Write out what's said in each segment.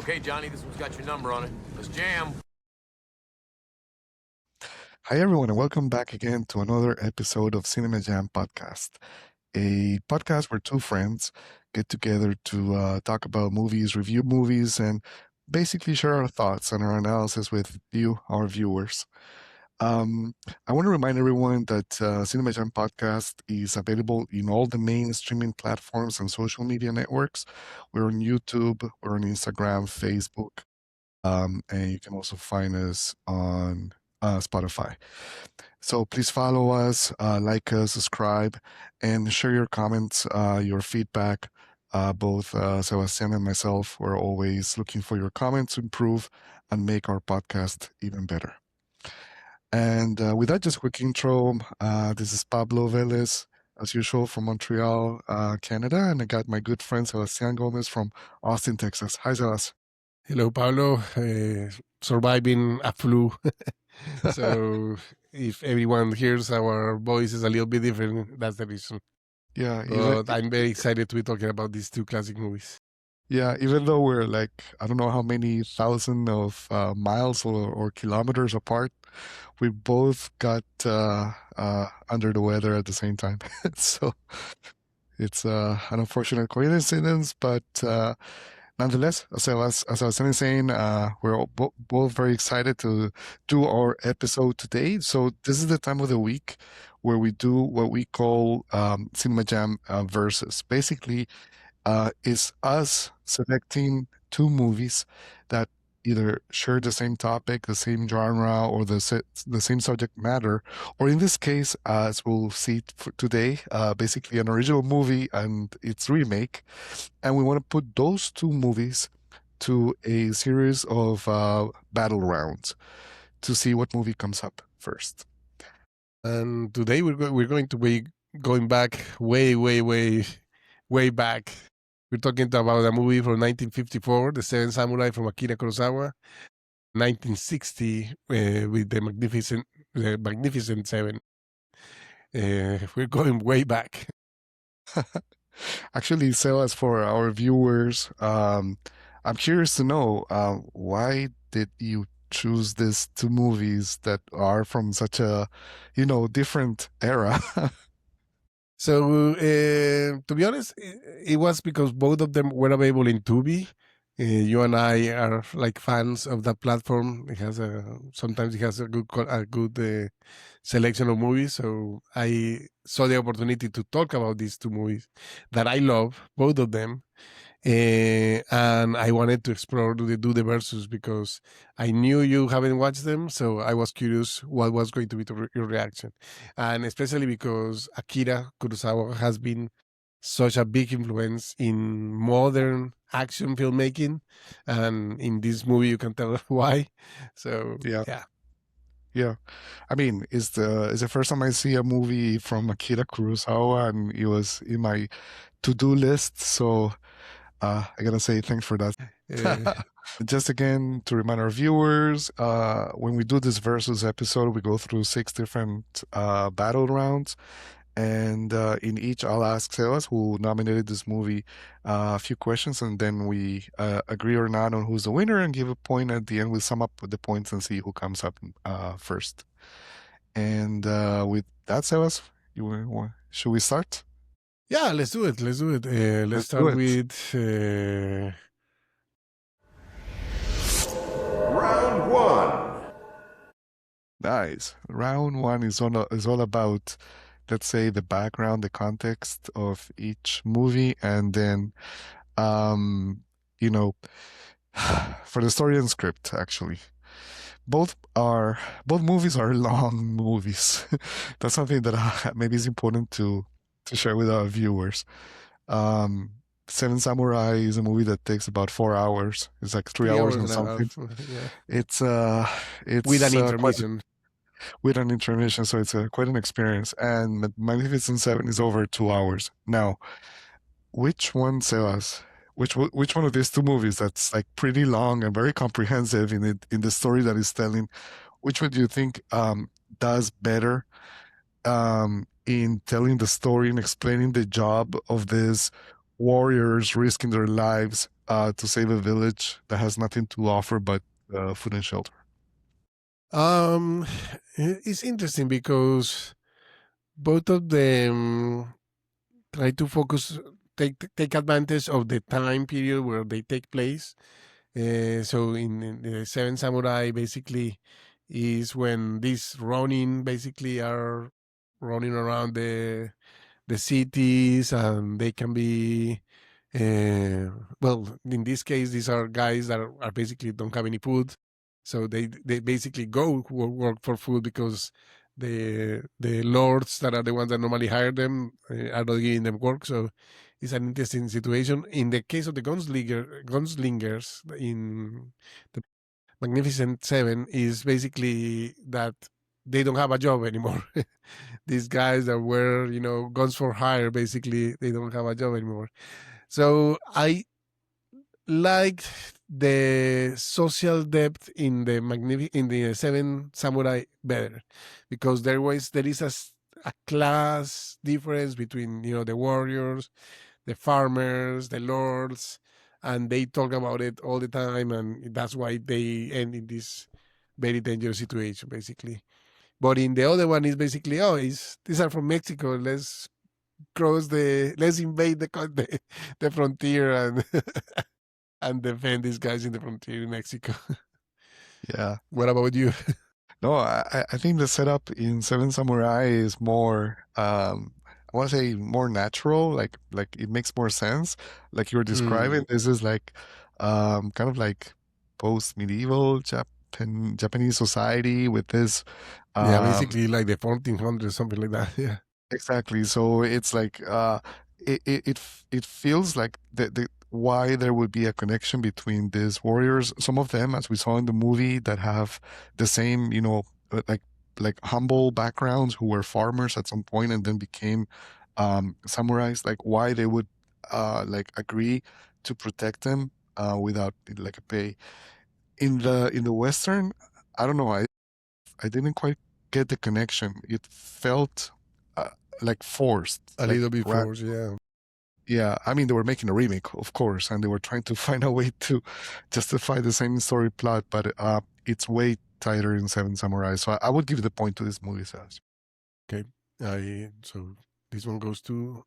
Okay, Johnny, this one's got your number on it. Let's jam. Hi, everyone, and welcome back again to another episode of CinemaJam Podcast, a podcast where two friends get together to talk about movies, review movies, and basically share our thoughts and our analysis with you, our viewers. I want to remind everyone that CinemaJam Podcast is available in all the main streaming platforms and social media networks. We're on YouTube, we're on Instagram, Facebook, and you can also find us on Spotify. So please follow us, like us, subscribe, and share your comments, your feedback. Both Sebastian and myself, we're always looking for your comments to improve and make our podcast even better. And with that, just a quick intro. This is Pablo Velez, as usual, from Montreal, Canada, and I got my good friend Sebastian Gomez from Austin, Texas. Hi, Sebas. Hello, Pablo. Surviving a flu. So if everyone hears our voices a little bit different, that's the reason. Yeah, But I'm very excited to be talking about these two classic movies. Yeah, even though we're like, I don't know how many thousand of miles or kilometers apart, we both got under the weather at the same time. So it's an unfortunate coincidence, but nonetheless, as I was saying, we're all both very excited to do our episode today. So this is the time of the week where we do what we call CinemaJam Versus. Basically, is us selecting two movies that either share the same topic, the same genre, or the same subject matter, or in this case, as we'll see for today, basically an original movie and its remake, and we want to put those two movies to a series of battle rounds to see what movie comes up first. And today we're going to be going back way back. We're talking about a movie from 1954, The Seven Samurai from Akira Kurosawa. 1960 with the Magnificent Seven. We're going way back. Actually, so as for our viewers, I'm curious to know why did you choose these two movies that are from such a, different era? So, to be honest, it was because both of them were available in Tubi. You and I are like fans of that platform. Sometimes it has a good selection of movies. So I saw the opportunity to talk about these two movies that I love, both of them. And I wanted to explore, do the versus, because I knew you haven't watched them, so I was curious what was going to be your reaction, and especially because Akira Kurosawa has been such a big influence in modern action filmmaking, and in this movie you can tell why. So Yeah. I mean, it's the first time I see a movie from Akira Kurosawa, and it was in my to-do list. So I gotta say thanks for that. Just again to remind our viewers, when we do this versus episode, we go through 6 different battle rounds, and in each I'll ask Sebas, who nominated this movie, a few questions, and then we agree or not on who's the winner and give a point at the end. We sum up the points and see who comes up first. And with that, Sebas, should we start? Yeah, let's do it. Let's start with Round one. Nice. Round one is all about, let's say, the background, the context of each movie, and then, you know, for the story and script, actually. Both movies are long movies. That's something that maybe is important to share with our viewers. Seven Samurai is a movie that takes about 4 hours. It's like 3 hours and something. Yeah. It's with an intermission. With an intermission, so it's quite an experience. And Magnificent Seven is over 2 hours. Now, which one, Sebas? Which one of these two movies that's like pretty long and very comprehensive in the story that it's telling? Which one do you think does better in telling the story and explaining the job of these warriors risking their lives to save a village that has nothing to offer but food and shelter. Um, it's interesting because both of them try to focus, take advantage of the time period where they take place. So in the Seven Samurai, basically, is when these Ronin basically are running around the cities, and they can be well, in this case, these are guys that are basically don't have any food, so they basically go work for food because the lords that are the ones that normally hire them are not giving them work. So it's an interesting situation. In the case of the gunslingers in the Magnificent Seven, is basically that they don't have a job anymore. These guys that were, guns for hire, basically, they don't have a job anymore. So I like the social depth in the in the Seven Samurai better, because there is a class difference between the warriors, the farmers, the lords, and they talk about it all the time, and that's why they end in this very dangerous situation, basically. But in the other one, is basically, these are from Mexico. Let's invade the frontier and and defend these guys in the frontier in Mexico. Yeah. What about you? No, I think the setup in Seven Samurai is more I want to say more natural, like it makes more sense. Like you were describing, this is like kind of like post-medieval Japanese society with this Yeah, um basically like the 1400s, something like that. Yeah. exactly. So it's like it feels like the why there would be a connection between these warriors. Some of them, as we saw in the movie, that have the same, like humble backgrounds, who were farmers at some point and then became samurais. Like why they would like agree to protect them without like a pay. In the Western, I don't know. I didn't quite get the connection. It felt uh, like forced. A Like, little bit forced, yeah. yeah, I mean, they were making a remake, of course, and they were trying to find a way to justify the same story plot, but it's way tighter in Seven Samurai. So I would give the point to this movie, Sas. Okay. So this one goes to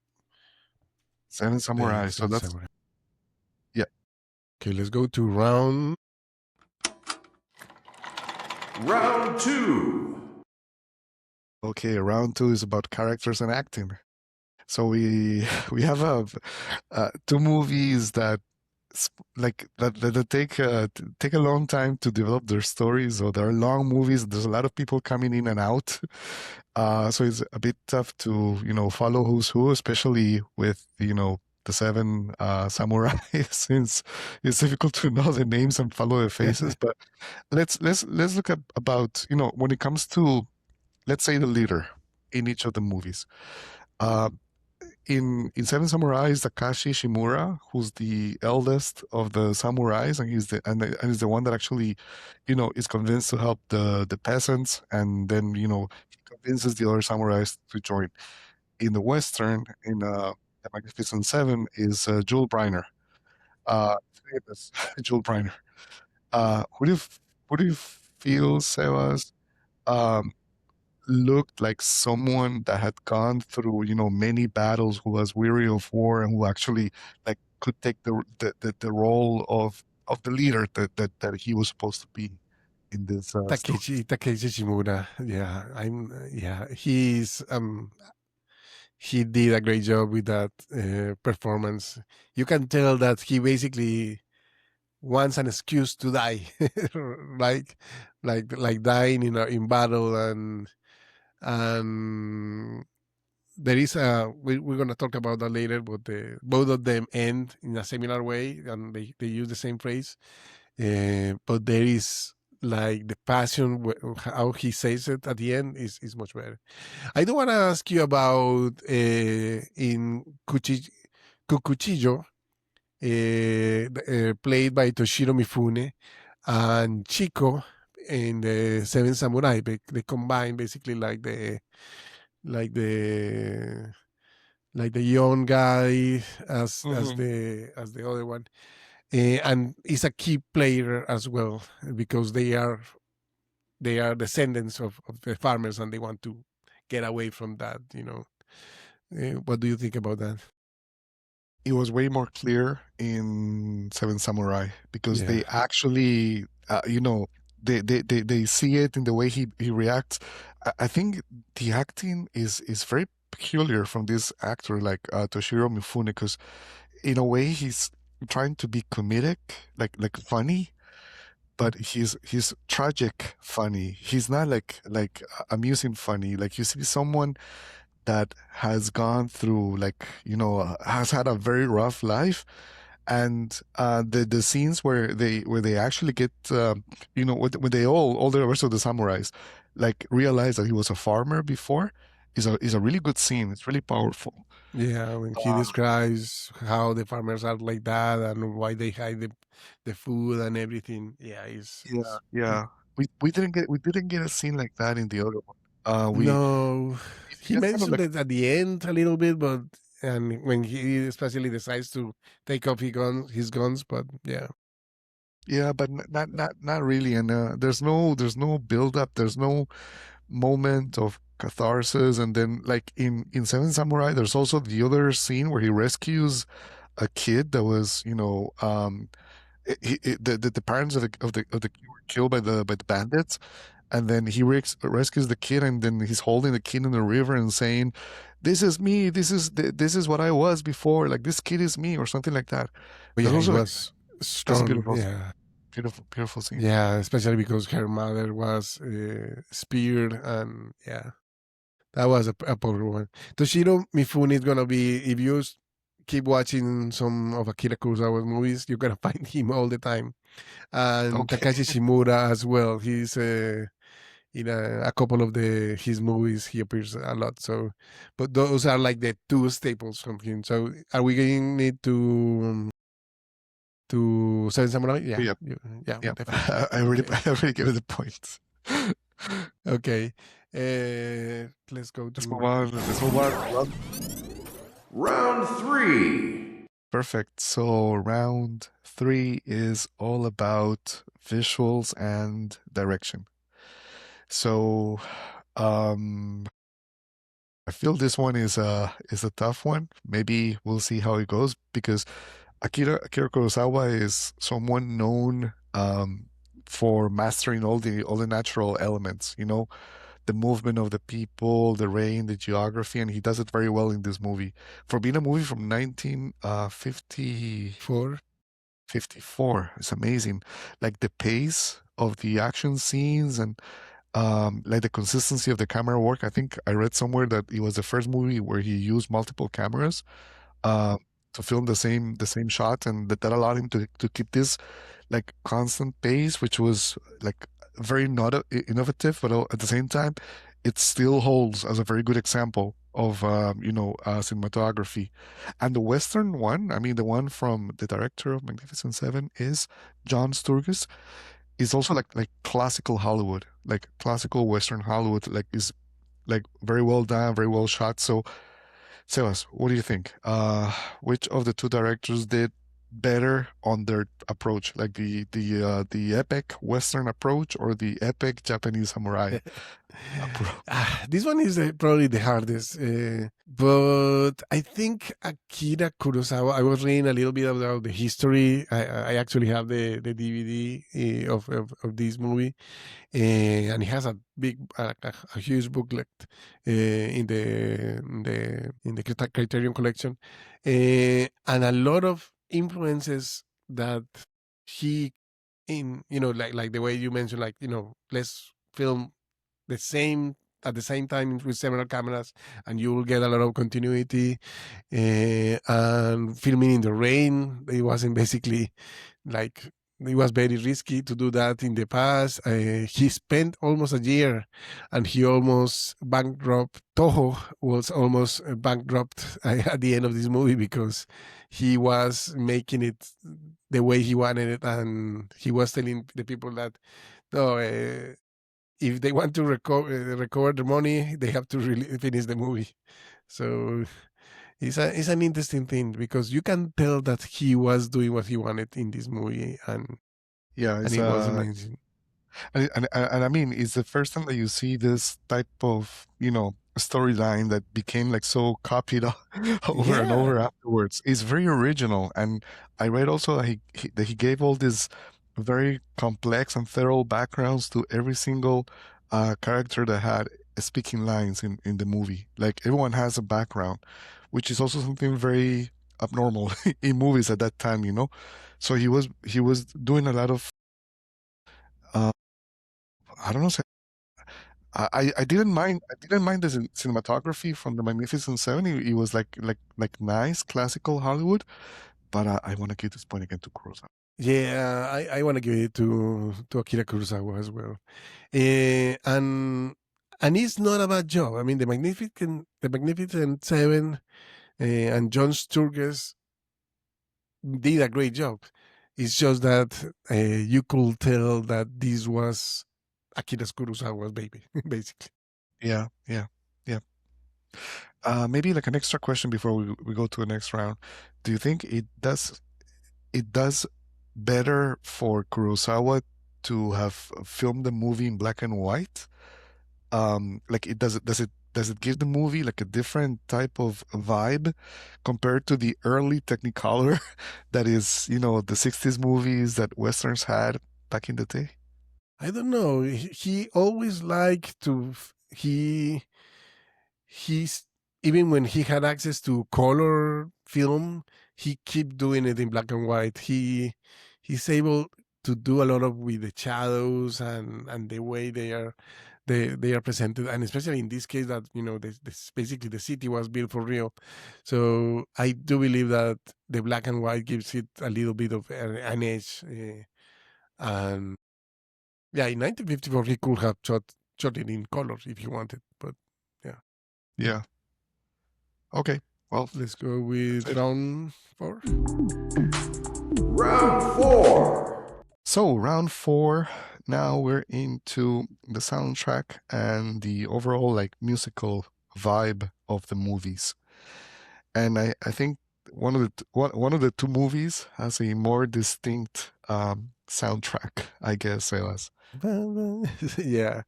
Seven Samurai. So Seven that's Samurai. yeah. Okay, let's go to round. Round 2. Okay, round two is about characters and acting. So we we have two movies that that take a long time to develop their stories. So they're long movies. There's a lot of people coming in and out. So it's a bit tough to follow who's who, especially with the seven samurai, since it's difficult to know the names and follow the faces. But let's look at about when it comes to, let's say, the leader in each of the movies. Uh, in Seven Samurais, Takashi Shimura, who's the eldest of the samurais, and he's the one that actually, is convinced to help the peasants, and then he convinces the other samurais to join. In the Western, in the Magnificent Seven, is Jewel Briner. Famous Jewel Briner. Who do you feel, Sebas? Um, Looked like someone that had gone through, many battles, who was weary of war, and who actually like could take the role of the leader that he was supposed to be in this story. Takeshi Shimura. Yeah, he did a great job with that performance. You can tell that he basically wants an excuse to die, like dying in battle, and there is we're going to talk about that later, but both of them end in a similar way, and they use the same phrase, but there is like the passion, how he says it at the end is much better. I do want to ask you about in Kukuchijo, played by Toshiro Mifune, and Chico in the Seven Samurai. They combine basically like the young guy as Mhm. the other one. and is a key player as well because they are descendants of the farmers and they want to get away from that. What do you think about that? It was way more clear in Seven Samurai because Yeah. they actually, they see it in the way he reacts. I think the acting is very peculiar from this actor like Toshiro Mifune because in a way he's trying to be comedic, like funny, but he's tragic funny. He's not like amusing funny. Like you see someone that has gone through has had a very rough life, and the scenes where they actually get when they all the rest of the samurais like realize that he was a farmer before is a really good scene. It's really powerful. Yeah, when he Uh, describes how the farmers are like that and why they hide the food and everything. Yeah, yeah, yeah. We didn't get a scene like that in the other one. We no, he just kind of mentioned like it at the end a little bit, but and when he especially decides to take off his guns, but yeah. yeah, but not really. And there's no build up. There's no moment of catharsis. And then like in Seven Samurai, there's also the other scene where he rescues a kid that was the parents of the kid were killed by the bandits, and then he rescues the kid, and then he's holding the kid in the river and saying, "This is me. This is what I was before. Like this kid is me," or something like that. But That's yeah, it also like was that's a strong. beautiful, Yeah. beautiful scene. Yeah, especially because her mother was speared, and yeah, that was a poor one. Toshiro Mifune is gonna be if you keep watching some of Akira Kurosawa's movies, you're gonna find him all the time, and Okay. Takashi Shimura as well. He's in a couple of his movies. He appears a lot. So, but those are like the two staples from him. So, are we going need to Seven Samurai? Yeah, Yeah, yeah, yeah. definitely. I already Okay. I already gave it the points. Okay. Let's go Let's move to. on. Let's move on. Round 3. Perfect. So round three is all about visuals and direction. So, um, I feel this one is a tough one. Maybe we'll see how it goes because Akira Kurosawa is someone known for mastering all the natural elements, the movement of the people, the rain, the geography, and he does it very well in this movie. For being a movie from 1950 4. 54. It's amazing. Like the pace of the action scenes and like the consistency of the camera work. I think I read somewhere that it was the first movie where he used multiple cameras uh, to film the same shot, and that allowed him to keep this like constant pace, which was like very not innovative, but at the same time, it still holds as a very good example of cinematography. And the Western one, I mean, the one from the director of Magnificent Seven is John Sturges, is also like classical Hollywood, like classical Western Hollywood, like is like very well done, very well shot. So Sebas, what do you think? Which of the two directors did better on their approach, like the epic Western approach or the epic Japanese samurai approach? This one is probably the hardest, but I think Akira Kurosawa. I was reading a little bit about the history. I actually have the DVD of this movie, and it has a huge booklet in the Criterion collection, and a lot of influences that he like the way you mentioned, like let's film the same at the same time with several cameras, and you will get a lot of continuity. And filming in the rain, it wasn't basically like it was very risky to do that in the past. He spent almost a year, and he almost bankrupt. Toho was almost bankrupt at the end of this movie because he was making it the way he wanted it, and he was telling the people that no. If they want to recover the money, they have to really finish the movie. So It's an interesting thing because you can tell that he was doing what he wanted in this movie, and Yeah, it was amazing. and I mean, it's the first time that you see this type of, storyline that became like so copied over and over Yeah, afterwards. It's very original, and I read also that he gave all these very complex and thorough backgrounds to every single character that had speaking lines in the movie. Like everyone has a background, which is also something very abnormal in movies at that time, you know. So he was doing a lot of uh, I don't know. I didn't mind the cinematography from the Magnificent Seven. It was like nice classical Hollywood, but I want to give this point again to Kurosawa. yeah. I want to give it to Akira Kurosawa as well, and it's not a bad job. I mean, the Magnificent Seven, and John Sturges did a great job. It's just that you could tell that this was Akira Kurosawa's baby, basically. Yeah, yeah, yeah. Maybe like an extra question before we go to the next round. Do you think it does better for Kurosawa to have filmed the movie in black and white? Like does it give the movie like a different type of vibe compared to the early Technicolor that is, the 60s movies that Westerns had back in the day? I don't know. He always liked to. He's even when he had access to color film, he keep doing it in black and white. He's able to do a lot of with the shadows and the way they are presented, and especially in this case that this basically the city was built for real. So I do believe that the black and white gives it a little bit of an edge. And yeah, in 1954 he could have shot it in color if he wanted, but yeah. Yeah. Okay. Well, Let's go with that's it. round 4. Round 4. So round 4. Now we're into the soundtrack and the overall like musical vibe of the movies. And I think one of the two movies has a more distinct soundtrack, I guess it was. Yeah.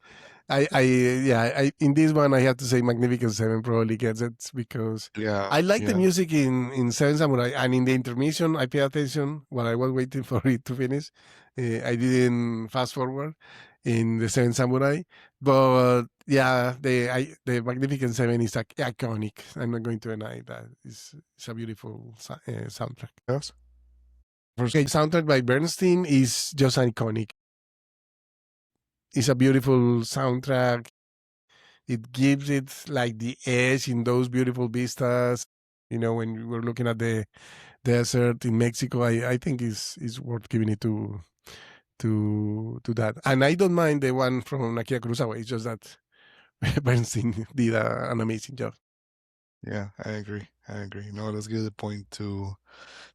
In this one I have to say Magnificent Seven probably gets it because Yeah, I like the yeah. music in Seven Samurai, and in the intermission I pay attention while I was waiting for it to finish. I didn't fast forward in the Seven Samurai, but yeah, the Magnificent Seven is iconic. I'm not going to deny that. It's a beautiful soundtrack. Yes. Okay, soundtrack by Bernstein is just iconic. It's a beautiful soundtrack. It gives it like the edge in those beautiful vistas. When we were looking at the desert in Mexico, I think is worth giving it to that. And I don't mind the one from Akira Kurosawa. It's just that Bernstein did an amazing job. Yeah, I agree. No, let's give the point to.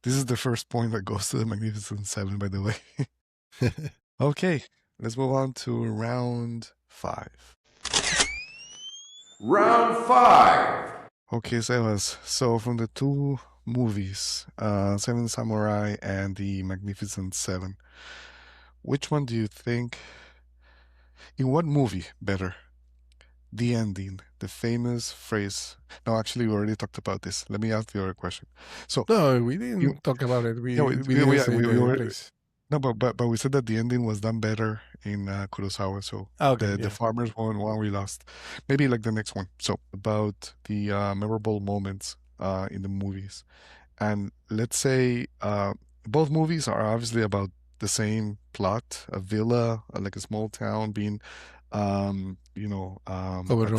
This is the first point that goes to the Magnificent Seven, by the way. Okay, let's move on to round 5. Round 5. Okay, Sebas. So from the two movies, Seven Samurai and the Magnificent Seven, which one do you think? In what movie better? The ending, the famous phrase. No, actually, we already talked about this. Let me ask the other question. So, No, we you, didn't talk about it. We yeah, didn't yeah, say we the were, place. no, but we said that the ending was done better in Kurosawa. So Okay, the yeah. farmers one we lost. Maybe like the next one. So about the memorable moments in the movies. And let's say both movies are obviously about the same plot, a villa, like a small town being, Overrun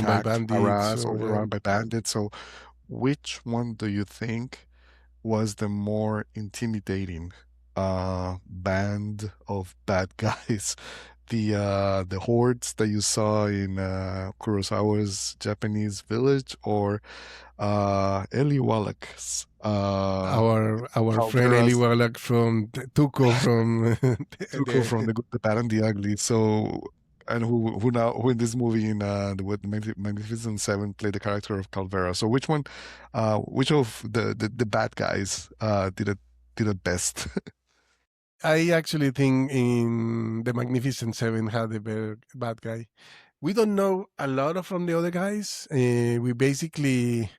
by attacked, bandits. harassed, So yeah. overrun by bandits. So which one do you think was the more intimidating band of bad guys? The hordes that you saw in Kurosawa's Japanese village, or Eli Wallach's Our friend Eli Caldera's Wallach from Tuco from Tuco from the Good, the Bad, and the Ugly. So and who in this movie in the Magnificent Seven played the character of Calvera. So which of the bad guys did it best? I actually think in the Magnificent Seven had a better bad guy. We don't know a lot from the other guys. We basically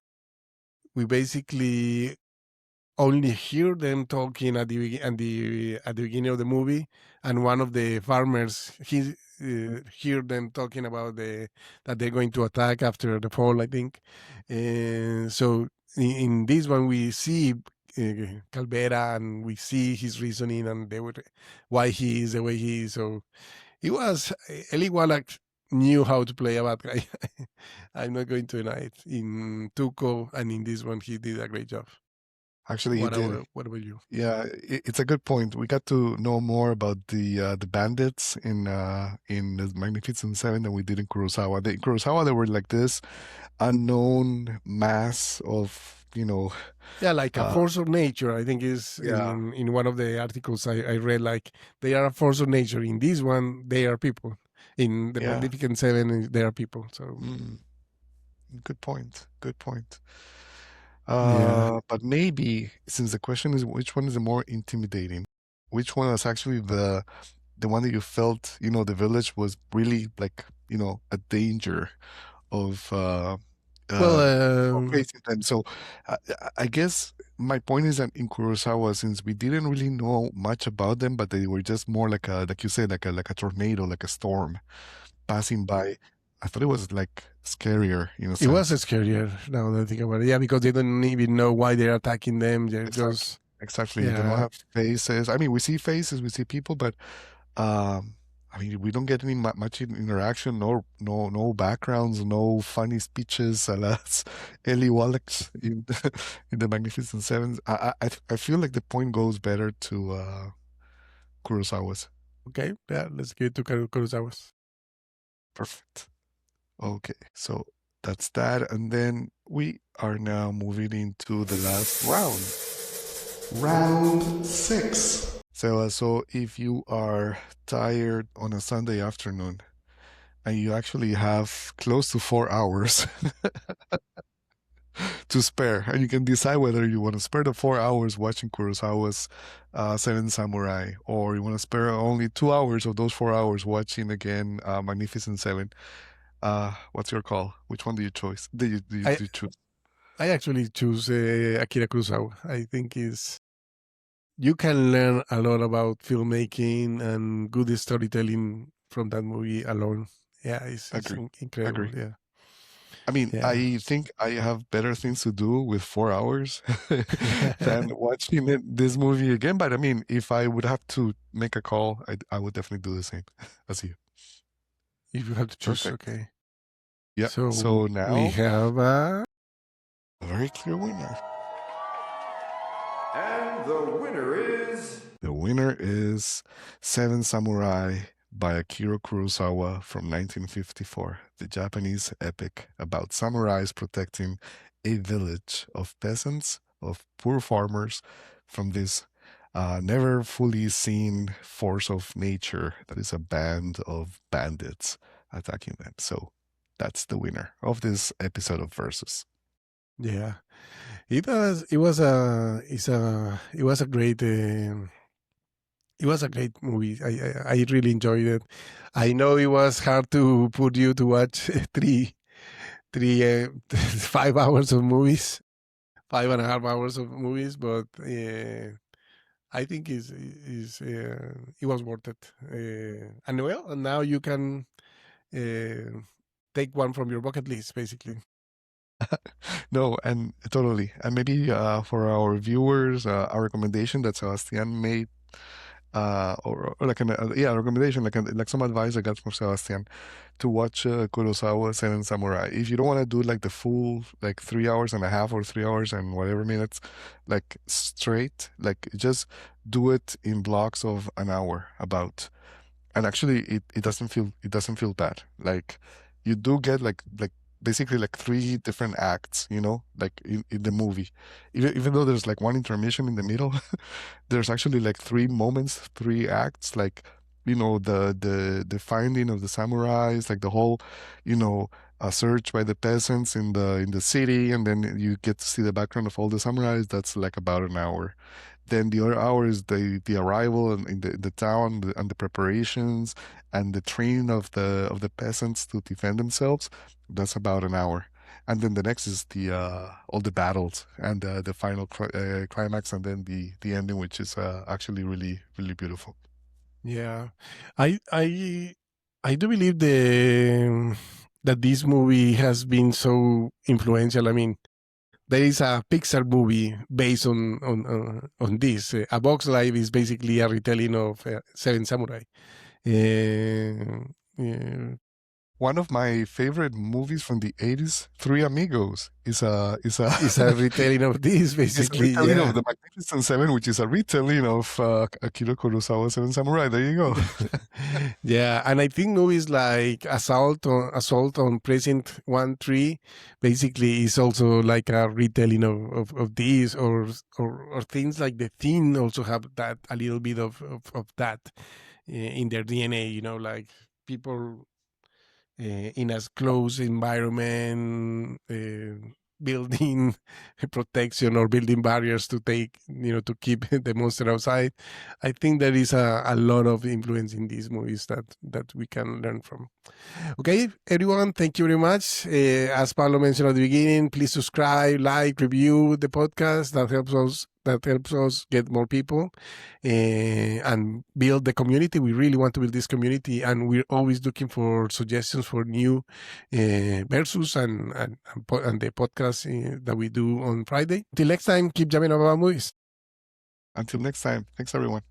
only hear them talking at the beginning of the movie, and one of the farmers hear them talking about that they're going to attack after the fall, I think. So in this one we see Calvera, and we see his reasoning and why he is the way he is. So it was Eli Wallach knew how to play a bad guy. I'm not going to deny it. In Tuco and in this one, he did a great job. Actually, What he did. what about you? Yeah, it's a good point. We got to know more about the bandits in the Magnificent Seven than we did in Kurosawa. In Kurosawa, they were like this unknown mass of, Yeah, like a uh, force of nature, I think is yeah, in one of the articles I read, like they are a force of nature. In this one, they are people. In the yeah. Magnificent Seven, they are people. So Mm, good point. Good point. yeah. But maybe since the question is which one is the more intimidating, which one was actually the one that you felt, the village was really like, a danger of Well, facing them. So I guess my point is that in Kurosawa, since we didn't really know much about them, but they were just more like you said, like a tornado, like a storm passing by. I thought it was like scarier in a it was a sense. scarier now that I think about it. Yeah, because they don't even know why they're attacking them. They're Exactly. just Exactly. They don't yeah. have faces. I mean, we see faces, we see people, but um, I mean, we don't get any much interaction, no backgrounds, no funny speeches, alas, Eli Wallach in in the Magnificent Seven. I feel like the point goes better to Kurosawa's. Okay, yeah, let's get to Kurosawa's. Perfect. Okay, so that's that, and then we are now moving into the last round. Round 6. So if you are tired on a Sunday afternoon and you actually have close to 4 hours to spare, and you can decide whether you want to spare the 4 hours watching Kurosawa's Seven Samurai, or you want to spare only 2 hours of those 4 hours watching again Magnificent Seven. What's your call? Which one do you choose? Do you choose? I actually choose Akira Kurosawa. I think you can learn a lot about filmmaking and good storytelling from that movie alone. Yeah, it's Agree. incredible. Agree. Yeah, I mean, yeah. I think I have better things to do with 4 hours than watching this movie again. But I mean, if I would have to make a call, I would definitely do the same as you. If you have to choose, Perfect. okay. Yeah. So So we now have a very clear winner. And the winner is. The winner is Seven Samurai by Akira Kurosawa from 1954, the Japanese epic about samurais protecting a village of peasants, of poor farmers, from this never fully seen force of nature that is a band of bandits attacking them. So that's the winner of this episode of Versus. yeah. It was a great. It was a great movie. I really enjoyed it. I know it was hard to put you to watch three 5 hours of movies, 5.5 hours of movies, but I think it was worth it. And well, and now you can take one from your bucket list, basically. No, and totally. And maybe for our viewers, a recommendation that Sebastian made, or like a recommendation, like some advice I got from Sebastian to watch Kurosawa Seven Samurai. If you don't want to do like the full like 3 hours and a half or 3 hours and whatever minutes, like straight, like just do it in blocks of an hour about. And actually it doesn't feel bad. Like you do get like basically like three different acts, like in the movie. Even though there's like one intermission in the middle, there's actually like three moments, three acts, like the finding of the samurais, like the whole, search by the peasants in the city, and then you get to see the background of all the samurais. That's like about an hour. Then the other hour is the arrival in the town and the preparations and the training of the peasants to defend themselves. That's about an hour. And then the next is the all the battles and the final climax, and then the ending, which is actually really really beautiful. Yeah, I do believe that this movie has been so influential. I mean, there is a Pixar movie based on this. A Bug's Life is basically a retelling of Seven Samurai. Uh, One of my favorite movies from the 80s, Three Amigos, it's a retelling of this, is a basically. retelling Yeah. of the Magnificent Seven, which is a retelling of Akira Kurosawa Seven Samurai. There you go. Yeah, and I think movies like Assault on Precinct 1-3 basically is also like a retelling of this, or things like The Thing also have that, a little bit of that in their DNA, like people in a close environment, building protection or building barriers to to keep the monster outside. I think there is a lot of influence in these movies that we can learn from. Okay, everyone, thank you very much. As Pablo mentioned at the beginning, please subscribe, like, review the podcast. That helps us get more people and build the community. We really want to build this community, and we're always looking for suggestions for new versus and the podcast that we do on Friday. Till next time, keep jamming about movies. Until next time, thanks everyone.